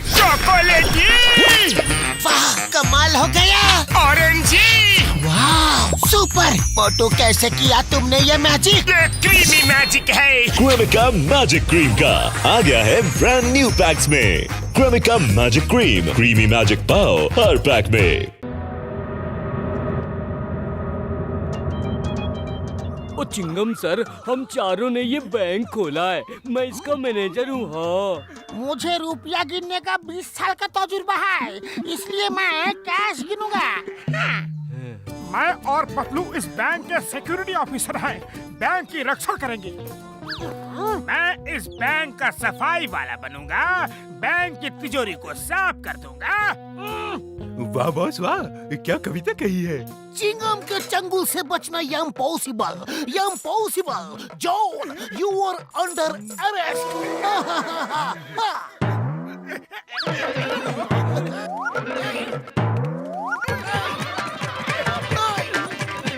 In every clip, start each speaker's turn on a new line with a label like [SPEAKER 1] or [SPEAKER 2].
[SPEAKER 1] चॉकलेटी।
[SPEAKER 2] वाह, कमाल हो गया।
[SPEAKER 1] ऑरेंजी।
[SPEAKER 2] वाह, सुपर। मोटू, कैसे किया तुमने ये मैजिक?
[SPEAKER 1] ये क्रीमी मैजिक है।
[SPEAKER 3] क्रेमिका मैजिक क्रीम का आ गया है ब्रांड न्यू पैक्स में। Cremica magic cream, creamy magic पाओ हर पैक में।
[SPEAKER 4] ओ चिंगम सर, हम चारों ने ये बैंक खोला है। मैं इसका मैनेजर हूँ। हाँ,
[SPEAKER 2] मुझे रुपया गिनने का 20 साल का तजुर्बा है, इसलिए मैं कैश गिनूंगा। हाँ।
[SPEAKER 5] मैं और पतलू इस बैंक के सिक्योरिटी ऑफिसर हैं। बैंक की रक्षा करेंगे।
[SPEAKER 1] मैं इस बैंक का सफाई वाला बनूंगा। बैंक की तिजोरी को साफ कर दूंगा।
[SPEAKER 6] वाह बॉस वाह, क्या कविता कही है।
[SPEAKER 2] चिंगम के चंगुल से बचना impossible, impossible. John, you are under arrest.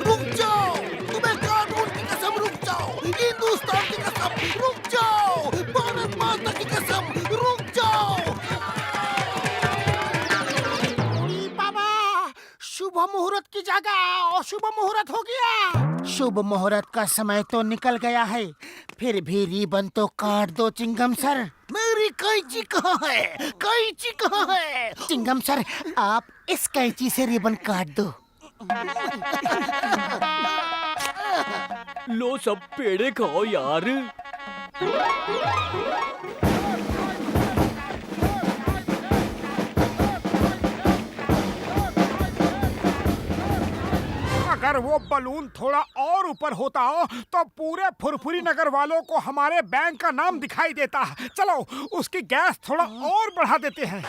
[SPEAKER 2] रुक जाओ, तुम्हें कानून की कसम, रुक जाओ। हिंदुस्तान की कसम, रुक जाओ। भारत माता की कसम, रुक जाओ। शुभ मुहूर्त की जगह अशुभ मुहूर्त हो गया। शुभ मुहूर्त का समय तो निकल गया है, फिर भी रिबन तो काट दो चिंगम सर। मेरी कैंची कहाँ है? कैंची कहाँ है? चिंगम सर, आप इस कैंची से रिबन काट दो।
[SPEAKER 4] लो सब पेड़े खाओ यार।
[SPEAKER 5] अगर वो बलून थोड़ा और ऊपर होता तो पूरे फुरफुरी नगर वालों को हमारे बैंक का नाम दिखाई देता। चलो उसकी गैस थोड़ा और बढ़ा देते हैं।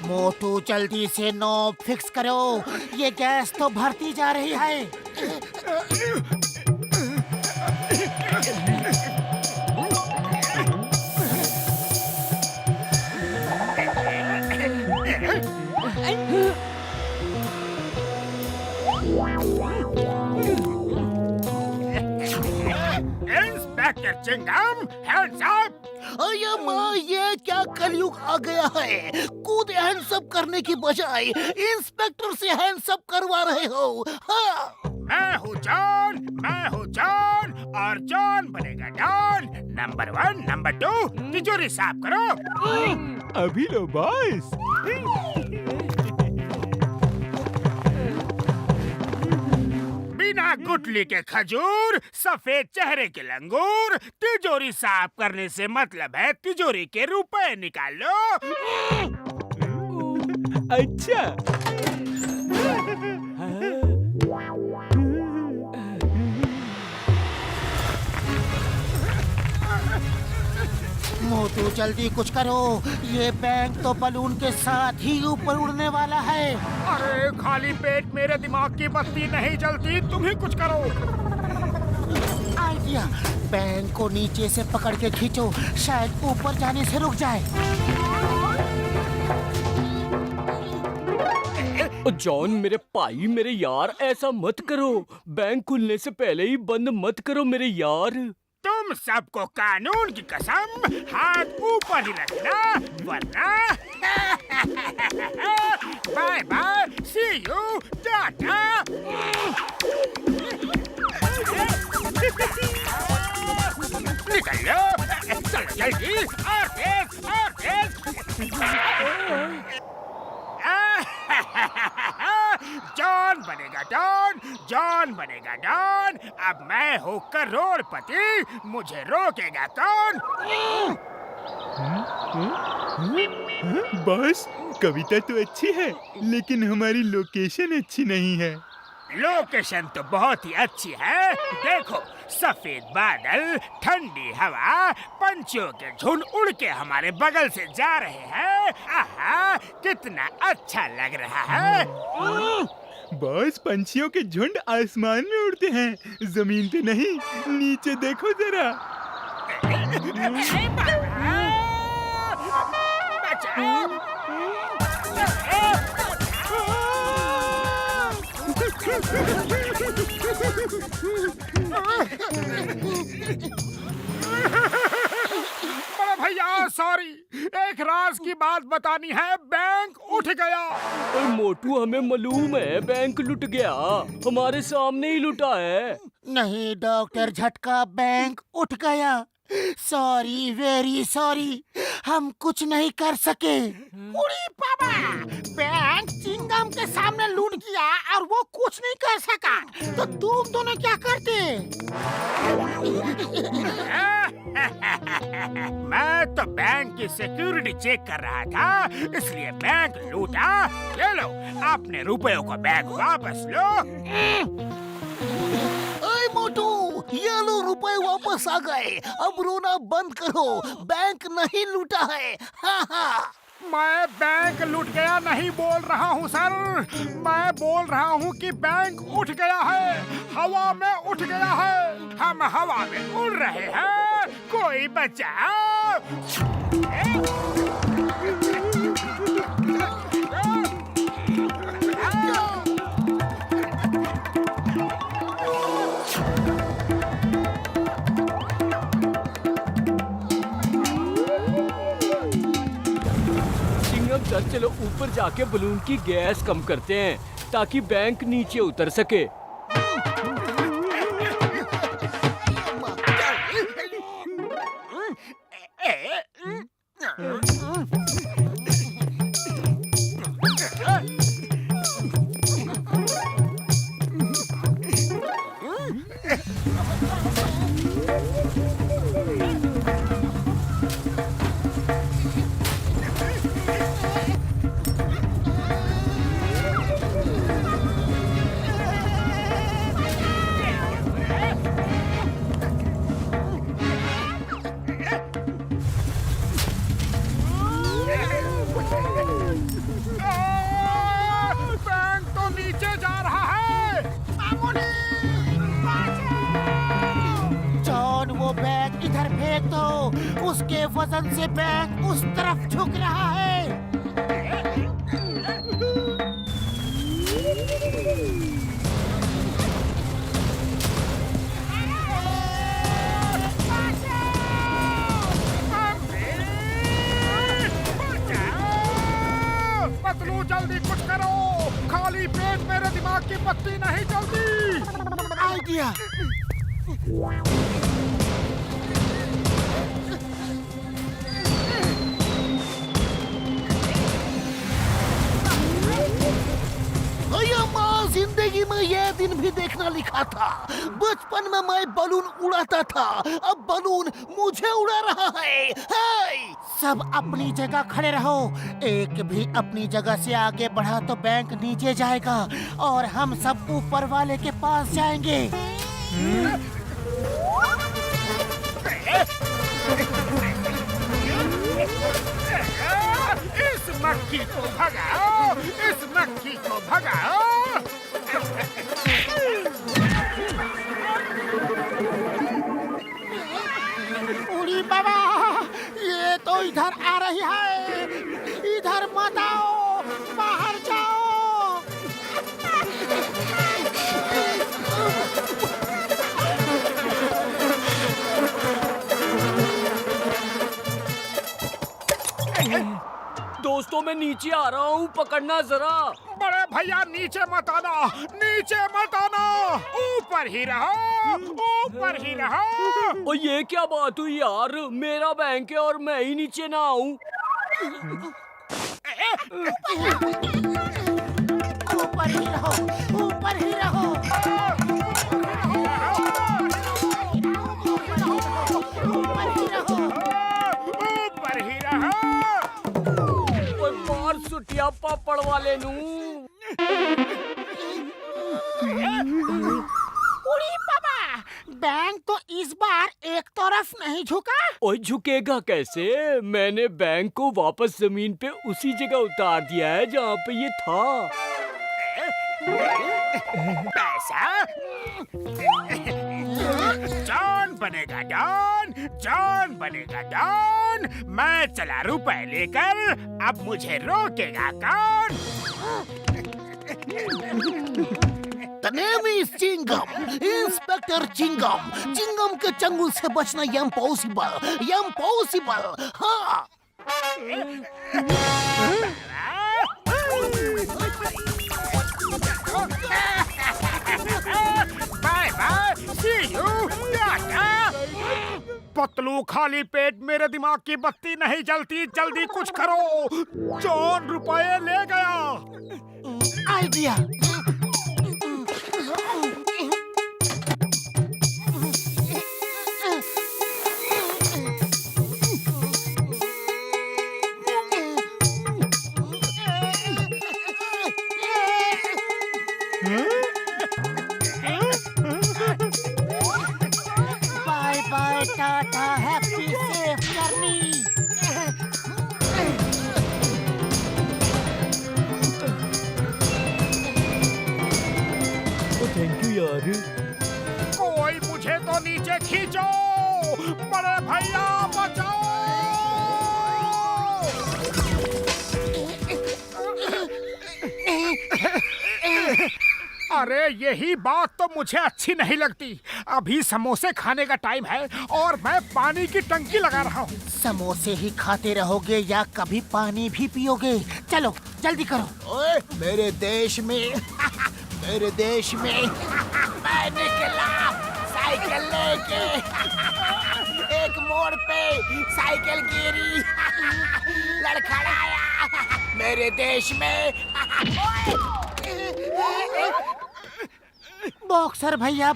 [SPEAKER 2] मोटू, जल्दी से नॉब फिक्स करो, ये गैस तो भरती जा रही है।
[SPEAKER 1] Inspector Chingam, hands up.
[SPEAKER 2] अये माँ, ये क्या कलयुग आ गया है? खुद हैंड्सअप करने की बजाय इंस्पेक्टर से हैंड्सअप करवा रहे हो। हाँ।
[SPEAKER 1] मैं हूँ जॉन और जॉन बनेगा डॉन। नंबर 1, नंबर 2, तिजोरी साफ करो।
[SPEAKER 6] अभी लो बॉस।
[SPEAKER 1] बिना गुठली के खजूर, सफेद चेहरे के लंगूर। तिजोरी साफ करने से मतलब है तिजोरी के रुपए निकाल लो।
[SPEAKER 4] अच्छा।
[SPEAKER 2] मोटू, जल्दी कुछ करो, ये बैंक तो बलून के साथ ही ऊपर उड़ने वाला है।
[SPEAKER 5] अरे खाली पेट मेरे दिमाग की बत्ती नहीं जलती, तुम ही कुछ करो।
[SPEAKER 2] आइडिया, बैंक को नीचे से पकड़ के खींचो, शायद ऊपर जाने से रुक जाए।
[SPEAKER 4] जॉन, मेरे भाई, मेरे यार, ऐसा मत करो। बैंक खुलने से पहले ही बंद मत करो मेरे यार।
[SPEAKER 1] तुम सबको कानून की कसम, हाथ ऊपर ही रखना, वरना bye bye, see you, tata. निकल लो, चलो जल्दी, और तेज। जॉन बनेगा डॉन। अब मैं हूँ करोड़पति, मुझे रोकेगा कौन?
[SPEAKER 6] बॉस, कविता तो अच्छी है, लेकिन हमारी लोकेशन अच्छी नहीं है।
[SPEAKER 1] लोकेशन तो बहुत ही अच्छी है। देखो, सफेद बादल, ठंडी हवा, पंछियों के झुंड उड़ के हमारे बगल से जा रहे हैं। आहा, कितना अच्छा लग रहा है।
[SPEAKER 6] बॉस, पंछियों के झुंड आसमान में उड़ते हैं, जमीन पे नहीं। नीचे देखो जरा।
[SPEAKER 5] बड़े भैया सॉरी, एक राज की बात बतानी है। बैंक उठ गया।
[SPEAKER 4] और मोटू, हमें मालूम है बैंक लुट गया, हमारे सामने ही लुटा है।
[SPEAKER 2] नहीं डॉक्टर झटका, बैंक उठ गया। सॉरी, वेरी सॉरी, हम कुछ नहीं कर सके। उड़ी बाबा, बैंक चिंगम के सामने लूट गया और वो कुछ नहीं कर सका, तो तुम दोनों क्या करते?
[SPEAKER 1] मैं तो बैंक की सिक्योरिटी चेक कर रहा था, इसलिए बैंक लूटा। ले लो, अपने रुपयों को बैंक वापस लो।
[SPEAKER 2] ओए मोटू, ये लो रुपए वापस आ गए। अब रोना बंद करो, बैंक नहीं लूटा है। हाँ हाँ।
[SPEAKER 5] मैं बैंक लूट गया नहीं बोल रहा हूँ सर, मैं बोल रहा हूँ कि बैंक उठ गया है, हवा में उठ गया है।
[SPEAKER 1] हम हवा में उड़ रहे हैं, कोई बचाओ।
[SPEAKER 4] सर, चलो ऊपर जाके बलून की गैस कम करते हैं ताकि बैंक नीचे उतर सके।
[SPEAKER 5] बैंक तो नीचे जा रहा है।
[SPEAKER 2] जॉन, वो बैग इधर फेंक दो, उसके वजन से बैग उस तरफ झुक रहा है।
[SPEAKER 5] पतलू, जल्दी कुछ करो, खाली पेट मेरे दिमाग की बत्ती नहीं जलती।
[SPEAKER 2] आइडिया। माँ, जिंदगी में ये दिन भी देखना लिखा था। बचपन में मैं बलून उड़ाता था, अब बलून मुझे उड़ा रहा है। हाय! सब अपनी जगह खड़े रहो। एक भी अपनी जगह से आगे बढ़ा तो बैंक नीचे जाएगा और हम सब ऊपर वाले के पास जाएंगे।
[SPEAKER 1] इस मक्खी को भगाओ, इस मक्खी को भगाओ।
[SPEAKER 2] उड़ी बाबा, ये तो इधर आ रही है। इधर मत आओ, बाहर जाओ।
[SPEAKER 4] दोस्तों, मैं नीचे आ रहा हूँ, पकड़ना जरा।
[SPEAKER 5] बड़े भैया नीचे मत आना, नीचे मत आना,
[SPEAKER 1] ऊपर ही रहो, ऊपर ही रहो।
[SPEAKER 4] और ये क्या बात हुई यार, मेरा बैंक है और मैं ही नीचे ना आऊं।
[SPEAKER 2] ऊपर ही रहो, ऊपर ही रहो। ऊपर ही रहो।
[SPEAKER 1] ऊपर ही रहो।
[SPEAKER 4] ओए मार सुटिया पापड़ वाले नू।
[SPEAKER 2] उड़ी बाबा, बैंक तो इस बार एक तरफ नहीं झुका।
[SPEAKER 4] ओए झुकेगा कैसे? मैंने बैंक को वापस जमीन पे उसी जगह उतार दिया है जहाँ पे ये था।
[SPEAKER 1] पैसा जॉन बनेगा डॉन, जॉन बनेगा डॉन। मैं चला रुपए लेकर, अब मुझे रोकेगा कौन?
[SPEAKER 2] The name is Chingam, Inspector Chingam. Chingam के चंगुल से बचना impossible, impossible. हाँ।
[SPEAKER 1] Bye bye, see you, tata.
[SPEAKER 5] Patlu खाली पेट मेरे दिमाग की बत्ती नहीं जलती, जल्दी कुछ करो। जॉन रुपए ले गया।
[SPEAKER 2] Idea. Bye bye tata, happy safe journey.
[SPEAKER 4] Thank you यार।
[SPEAKER 5] कोई मुझे तो नीचे खींचो, बड़े भैया बचाओ। अरे यही बात तो मुझे अच्छी नहीं लगती। अभी समोसे खाने का टाइम है और मैं पानी की टंकी लगा रहा हूँ।
[SPEAKER 2] समोसे ही खाते रहोगे या कभी पानी भी पियोगे? चलो जल्दी करो। ओए मेरे देश में मेरे देश में मैं निकला साइकिल लेके। एक मोड़ पे साइकिल गिरी, लड़खड़ाया मेरे देश में। बॉक्सर भैया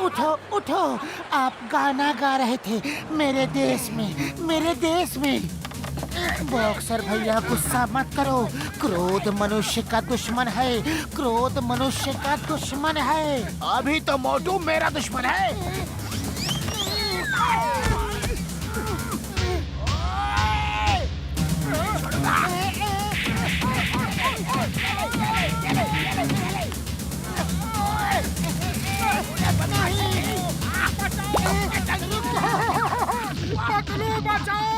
[SPEAKER 2] उठो उठो, आप गाना गा रहे थे मेरे देश में, मेरे देश में। बॉक्सर भैया गुस्सा मत करो, क्रोध मनुष्य का दुश्मन है, क्रोध मनुष्य का दुश्मन है। अभी तो मोटू मेरा दुश्मन है।
[SPEAKER 5] पतलू बचाओ।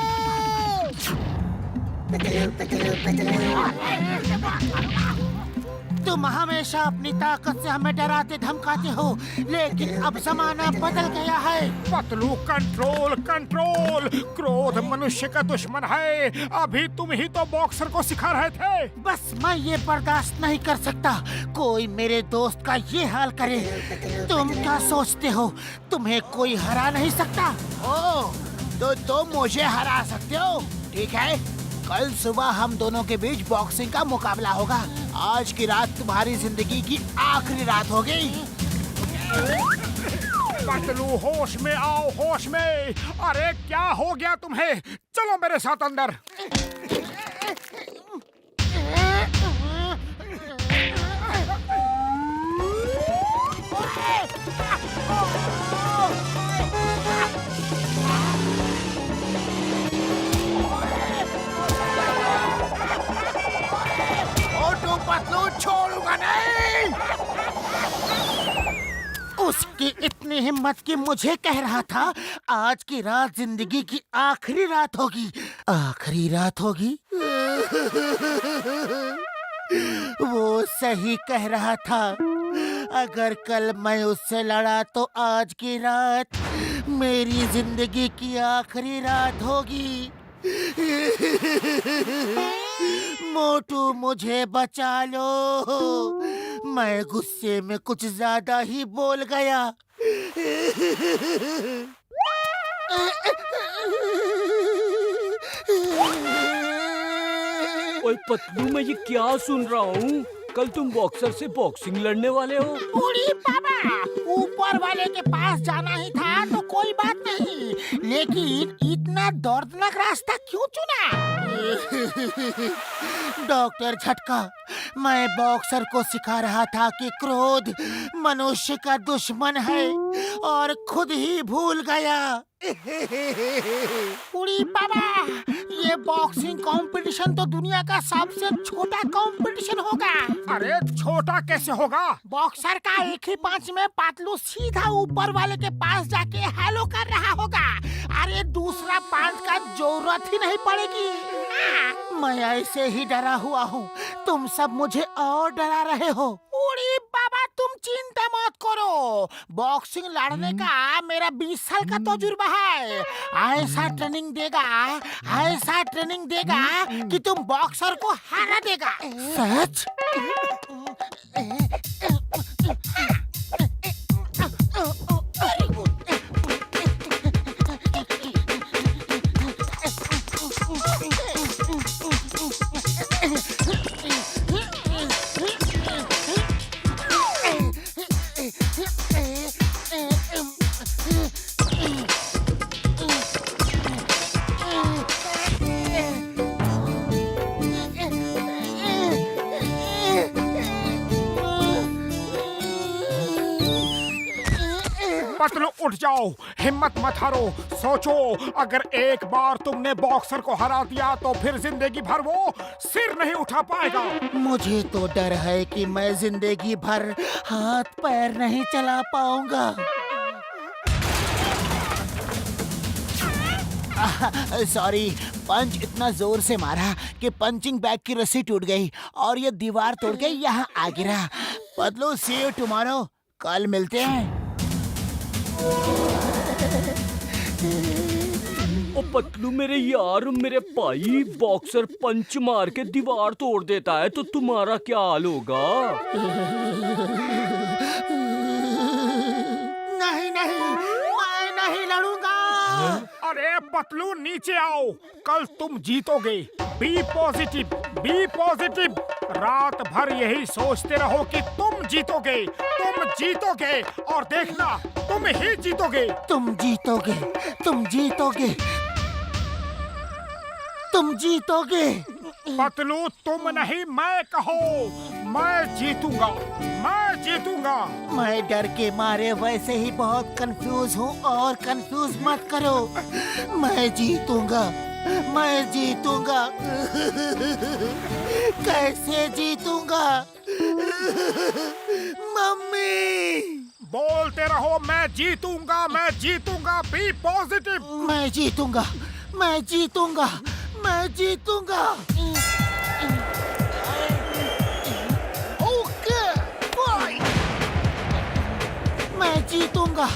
[SPEAKER 2] तुम हमेशा अपनी ताकत से हमें डराते धमकाते हो, लेकिन अब जमाना बदल गया है।
[SPEAKER 5] पतलू कंट्रोल कंट्रोल, क्रोध मनुष्य का दुश्मन है। अभी तुम ही तो बॉक्सर को सिखा रहे थे।
[SPEAKER 2] बस मैं ये बर्दाश्त नहीं कर सकता कोई मेरे दोस्त का ये हाल करे। तुम क्या सोचते हो तुम्हें कोई हरा नहीं सकता? ओ, तो तुम मुझे हरा सकते हो, ठीक है। कल सुबह हम दोनों के बीच बॉक्सिंग का मुकाबला होगा। आज की रात तुम्हारी जिंदगी की आखिरी रात होगी।
[SPEAKER 5] पतलू होश में आओ, होश में। अरे क्या हो गया तुम्हें? चलो मेरे साथ अंदर।
[SPEAKER 2] पतलू छोड़ूंगा नहीं। उसकी इतनी हिम्मत कि मुझे कह रहा था आज की रात जिंदगी की आखिरी रात होगी। आखिरी रात होगी। वो सही कह रहा था। अगर कल मैं उससे लड़ा तो आज की रात मेरी जिंदगी की आखिरी रात होगी। मोटू मुझे बचा लो, मैं गुस्से में कुछ ज्यादा ही बोल गया।
[SPEAKER 4] ओए पतलू, मैं ये क्या सुन रहा हूँ? कल तुम बॉक्सर से बॉक्सिंग लड़ने वाले हो?
[SPEAKER 2] उड़ी बाबा, ऊपर वाले के पास जाना ही था तो कोई बात नहीं, लेकिन इतना दर्दनाक रास्ता क्यों चुना? डॉक्टर झटका, मैं बॉक्सर को सिखा रहा था कि क्रोध मनुष्य का दुश्मन है और खुद ही भूल गया। उड़ी बाबा, ये बॉक्सिंग कंपटीशन तो दुनिया का सबसे छोटा कंपटीशन होगा।
[SPEAKER 5] अरे छोटा कैसे होगा?
[SPEAKER 2] बॉक्सर का एक ही पंच में पतलू सीधा ऊपर वाले के पास जाके हेलो कर रहा होगा। अरे दूसरा पंच का जरूरत ही नहीं पड़ेगी। मैं ऐसे ही डरा हुआ हूँ, तुम सब मुझे और डरा रहे हो। उड़ी बाबा, तुम चिंता मत करो, बॉक्सिंग लड़ने का मेरा 20 साल का तजुर्बा है। ऐसा ट्रेनिंग देगा कि तुम बॉक्सर को हरा देगा। सच?
[SPEAKER 5] पतलू उठ जाओ, हिम्मत मत हारो। सोचो, अगर एक बार तुमने बॉक्सर को हरा दिया तो फिर जिंदगी भर वो सिर नहीं उठा पाएगा।
[SPEAKER 2] मुझे तो डर है कि मैं जिंदगी भर हाथ पैर नहीं चला पाऊंगा। सॉरी, पंच इतना जोर से मारा कि पंचिंग बैग की रस्सी टूट गई और ये दीवार तोड़ के यहाँ आ गिरा। पतलू, सी यू टुमारो, कल मिलते हैं।
[SPEAKER 4] ओ पतलू मेरे यार, मेरे भाई, बॉक्सर पंच मार के दीवार तोड़ देता है तो तुम्हारा क्या हाल होगा?
[SPEAKER 2] नहीं, मैं नहीं लड़ूंगा।
[SPEAKER 5] अरे पतलू, नीचे आओ, कल तुम जीतोगे। B positive. रात भर यही सोचते रहो कि तुम जीतोगे और देखना, तुम ही जीतोगे।
[SPEAKER 2] तुम जीतोगे।
[SPEAKER 5] पतलू, तुम नहीं, मैं कहो, मैं जीतूंगा।
[SPEAKER 2] मैं डर के मारे वैसे ही बहुत कंफ्यूज हूँ और कंफ्यूज मत करो। मैं जीतूंगा। कैसे जीतूंगा? मम्मी!
[SPEAKER 5] बोलते रहो, मैं जीतूंगा। B positive.
[SPEAKER 2] मैं जीतूंगा। Okay, bye. मैं जीतूंगा।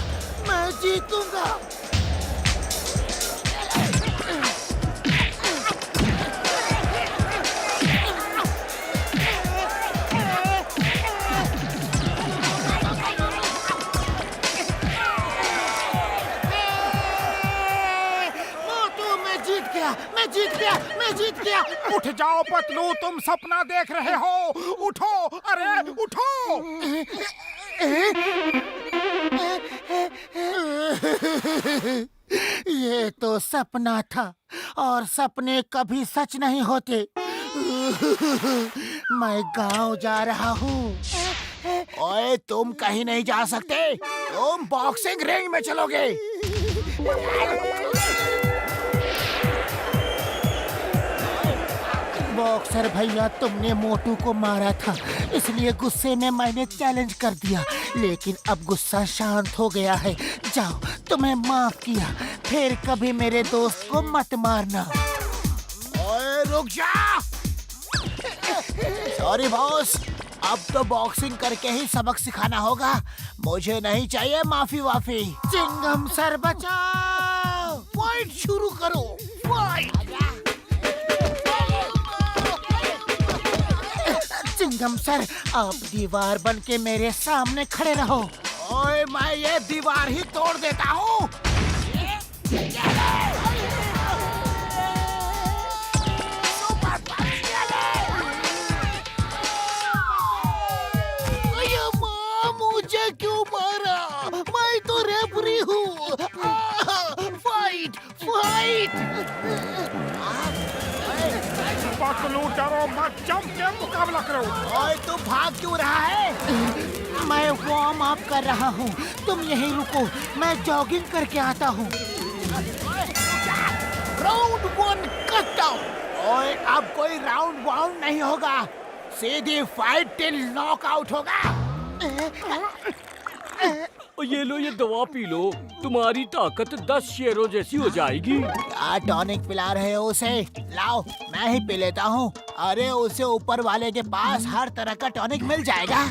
[SPEAKER 2] मैं जीत गया।
[SPEAKER 5] उठ जाओ पतलू, तुम सपना देख रहे हो। उठो, अरे उठो।
[SPEAKER 2] ये तो सपना था और सपने कभी सच नहीं होते। मैं गांव जा रहा हूँ। ओए, तुम कहीं नहीं जा सकते, तुम बॉक्सिंग रिंग में चलोगे। बॉक्सर भैया, तुमने मोटू को मारा था, इसलिए गुस्से में मैंने चैलेंज कर दिया, लेकिन अब गुस्सा शांत हो गया है। जाओ, तुम्हें माफ किया, फिर कभी मेरे दोस्त को मत मारना। ओए, रुक जा। सॉरी बॉस, अब तो बॉक्सिंग करके ही सबक सिखाना होगा। मुझे नहीं चाहिए माफी वाफी। चिंगम सर बचाओ, फाइट शुरू करो। फाइट। चिंगम सर, आप दीवार बन के मेरे सामने खड़े रहो। ओए, मैं ये दीवार ही तोड़ देता हूँ।
[SPEAKER 5] पतलू डरो मत, जम के मुकाबला करो।
[SPEAKER 2] ओए तू भाग क्यों रहा है? मैं वार्म अप कर रहा हूँ, तुम यहीं रुको, मैं जॉगिंग करके आता हूँ। Round 1 cut down. ओए अब कोई राउंड वाउंड नहीं होगा, सीधी फाइट टिल नॉकआउट होगा।
[SPEAKER 4] और ये लो, ये दवा पी लो, तुम्हारी ताकत 10 शेरों जैसी हो जाएगी।
[SPEAKER 2] क्या टॉनिक पिला रहे हो उसे? लाओ मैं ही पी लेता हूँ। अरे उसे ऊपर वाले के पास हर तरह का टॉनिक मिल जाएगा।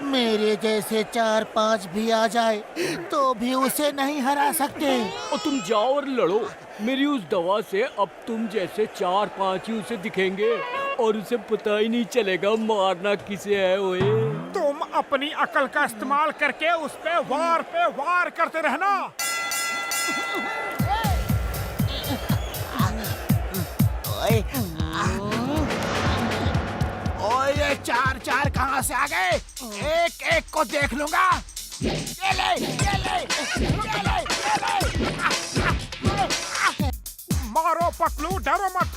[SPEAKER 2] मेरे जैसे 4-5 भी आ जाए तो भी उसे नहीं हरा सकते।
[SPEAKER 4] और तुम जाओ और लड़ो, मेरी उस दवा से अब तुम जैसे 4-5 ही उसे दिखेंगे और उसे पता ही नहीं चलेगा मारना किसे है। ओए
[SPEAKER 5] तुम अपनी अकल का इस्तेमाल करके उस पे वार करते रहना।
[SPEAKER 2] ओए ओए ये 4-4 कहाँ से आ गए? एक एक को देख लूंगा। ये ले, ये ले, ये ले, ये ले।
[SPEAKER 5] मारो पतलू, डरो मत।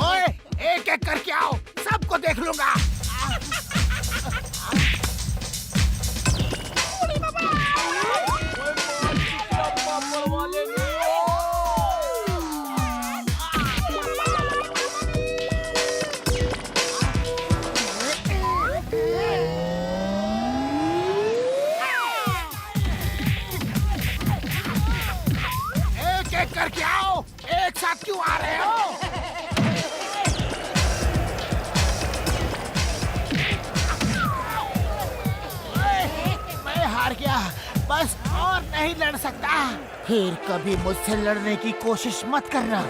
[SPEAKER 2] ओए एक एक करके आओ, सबको देख लूंगा। एक एक करके आओ, एक साथ क्यों आ रहे हो? मैं हार गया, बस और नहीं लड़ सकता। फिर कभी मुझसे लड़ने की कोशिश मत करना।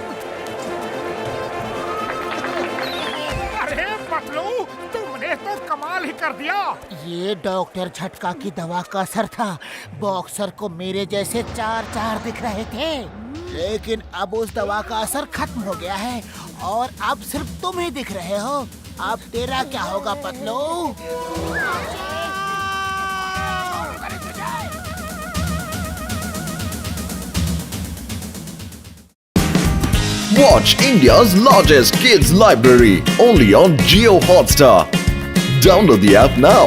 [SPEAKER 5] अरे पतलू, तुमने तो कमाल ही कर दिया।
[SPEAKER 2] ये डॉक्टर झटका की दवा का असर था। बॉक्सर को मेरे जैसे 4-4 दिख रहे थे, लेकिन अब उस दवा का असर खत्म हो गया है और अब सिर्फ तुम ही दिख रहे हो। अब तेरा क्या होगा Patlu?
[SPEAKER 7] Watch India's largest kids library only on Jio Hotstar. Download the app now.